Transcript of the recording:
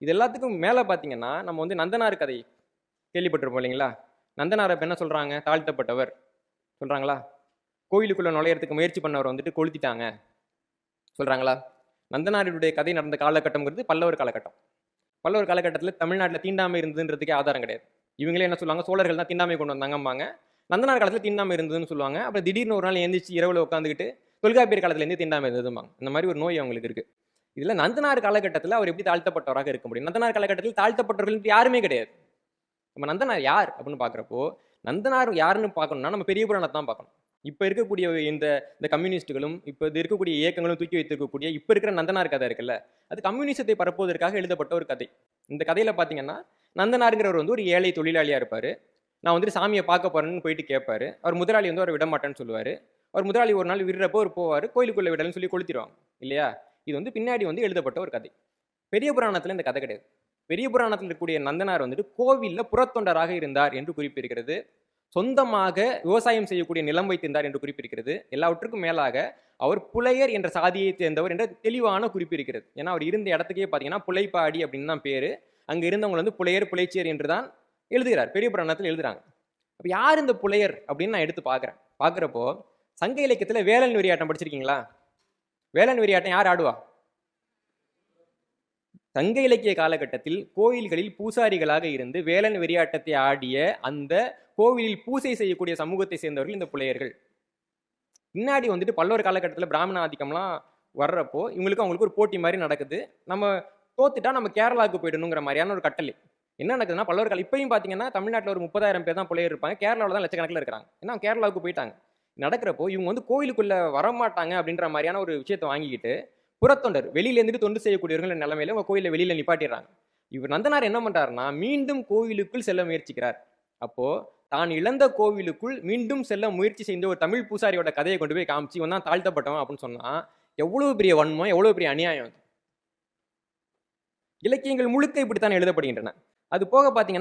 இது எல்லாத்துக்கும் மேலே பார்த்தீங்கன்னா நம்ம வந்து நந்தனார் கதை கேள்விப்பட்டிருப்போம் இல்லைங்களா? நந்தனார் அப்ப என்ன சொல்றாங்க? தாழ்த்தப்பட்டவர் சொல்றாங்களா? கோயிலுக்குள்ள நுழையறதுக்கு முயற்சி பண்ணவர் வந்துட்டு கொளுத்திட்டாங்க சொல்றாங்களா? நந்தனாருடைய கதை நடந்த காலகட்டம்ங்கிறது பல்லவர் காலகட்டம். பல்லவர் காலகட்டத்தில் தமிழ்நாட்டில் தீண்டாமை இருந்ததுன்றதுக்கே ஆதாரம் கிடையாது. இவங்களே என்ன சொல்லுவாங்க? சோழர்கள் தான் தீண்டாமை கொண்டு வந்தாங்கம்பாங்க. நந்தனார் காலத்தில் தீண்டாமை இருந்ததுன்னு சொல்லுவாங்க. அப்புறம் திடீர்னு ஒரு நாள் எந்திரிச்சு இரவுல உட்காந்துக்கிட்டு தொல்காப்பியர் காலத்திலேருந்து தீண்டாமை இருந்ததும்பாங்க. இந்த மாதிரி ஒரு நோய் அவங்களுக்கு இருக்கு. இதுல நந்தனார் காலகட்டத்தில் அவர் எப்படி தாழ்த்தப்பட்டவராக இருக்க முடியும்? நந்தனார் காலகட்டத்தில் தாழ்த்தப்பட்டவர்கள் யாருமே கிடையாது. நம்ம நந்தனார் யார் அப்படின்னு பாக்குறப்போ, நந்தனார் யாருன்னு பார்க்கணும்னா நம்ம பெரிய புராணத்தை தான் பார்க்கணும். இப்ப இருக்கக்கூடிய இந்த இந்த கம்யூனிஸ்டுகளும் இப்ப இது இருக்கக்கூடிய இயக்கங்களும் தூக்கி வைத்திருக்கக்கூடிய இப்ப இருக்கிற நந்தனார் கதை இருக்குல்ல, அது கம்யூனிசத்தை பரப்புவதற்காக எழுதப்பட்ட ஒரு கதை. இந்த கதையில பாத்தீங்கன்னா நந்தனாருங்கிறவர் வந்து ஒரு ஏழை தொழிலாளியா இருப்பாரு. நான் வந்துட்டு சாமியை பார்க்க போறேன்னு போயிட்டு கேட்பாரு. அவர் முதலாளி வந்து அவரை விட மாட்டேன்னு சொல்லுவாரு. அவர் முதலாளி ஒரு நாள் விடுறப்போ அவர் போவாரு, கோயிலுக்குள்ள விடலன்னு சொல்லி கொளுத்திடுவாங்க இல்லையா? இது வந்து பின்னாடி வந்து எழுதப்பட்ட ஒரு கதை. பெரிய புராணத்துல இந்த கதை கிடையாது. பெரிய புராணத்தில் இருக்கக்கூடிய நந்தனார் வந்துட்டு கோவில்ல புறத்தொண்டராக இருந்தார் என்று குறிப்பிருக்கிறது. சொந்தமாக விவசாயம் செய்யக்கூடிய நிலம் வைத்திருந்தார் என்று குறிப்பிருக்கிறது. எல்லாவற்றுக்கும் மேலாக அவர் புலையர் என்ற சாதியை சேர்ந்தவர் என்ற தெளிவான குறிப்பு இருக்கிறது. ஏன்னா அவர் இருந்த இடத்துக்கே பார்த்தீங்கன்னா புலைப்பாடி அப்படின்னு தான் பேரு. அங்க இருந்தவங்க வந்து புலையர் புலைச்சியர் என்று தான் எழுதுகிறார். பெரிய புராணத்தில் எழுதுறாங்க. அப்ப யார் இந்த புலையர் அப்படின்னு நான் எடுத்து பார்க்கிறேன். பார்க்கிறப்போ சங்க இலக்கியத்துல வேலன் வெறியாட்டம் படிச்சிருக்கீங்களா? வேலன் வெறியாட்டம் யார் ஆடுவா? சங்க இலக்கிய காலகட்டத்தில் கோயில்களில் பூசாரிகளாக இருந்து வேலன் வெறியாட்டத்தை ஆடிய அந்த கோவிலில் பூசை செய்யக்கூடிய சமூகத்தை சேர்ந்தவர்கள் இந்த புலையர்கள். பின்னாடி வந்துட்டு பல்லவர் காலகட்டத்தில் பிராமண ஆதிக்கம்லாம் வர்றப்போ இவங்களுக்கு அவங்களுக்கு ஒரு போட்டி மாதிரி நடக்குது. நம்ம தோத்துட்டா நம்ம கேரளாவுக்கு போயிடணுங்கிற மாதிரியான ஒரு கட்டளை. என்ன நடக்குதுன்னா பல்லவர் காலம் இப்பயும் பார்த்தீங்கன்னா தமிழ்நாட்டில் ஒரு 30,000 பேர் தான் புலையர் இருப்பாங்க. கேரளாவில் தான் லட்சக்கணக்கில் இருக்கிறாங்க. ஏன்னா கேரளாவுக்கு போயிட்டாங்க. நடக்கிறப்போ இவங்க வந்து கோயிலுக்குள்ள வரமாட்டாங்க அப்படின்ற மாதிரியான ஒரு விஷயத்தை வாங்கிக்கிட்டு புறத்தொண்டர் வெளியில இருந்துட்டு தொண்டு செய்யக்கூடியவர்கள் நிலைமையில உங்க கோயில வெளியில நிப்பாட்டிடுறாங்க. இவர் நந்தனார் என்ன பண்றாருன்னா மீண்டும் கோவிலுக்குள் செல்ல முயற்சிக்கிறார். அப்போ தான் இழந்த கோவிலுக்குள் மீண்டும் செல்ல முயற்சி செய்த ஒரு தமிழ் பூசாரியோட கதையை கொண்டு போய் காமிச்சு இவன் தான் தாழ்த்தப்பட்டவன் அப்படின்னு சொன்னா எவ்வளவு பெரிய வன்மம், எவ்வளவு பெரிய அநியாயம். இலக்கியங்கள் முழுக்க இப்படித்தான் எழுதப்படுகின்றன. அது போக பாத்தீங்கன்னா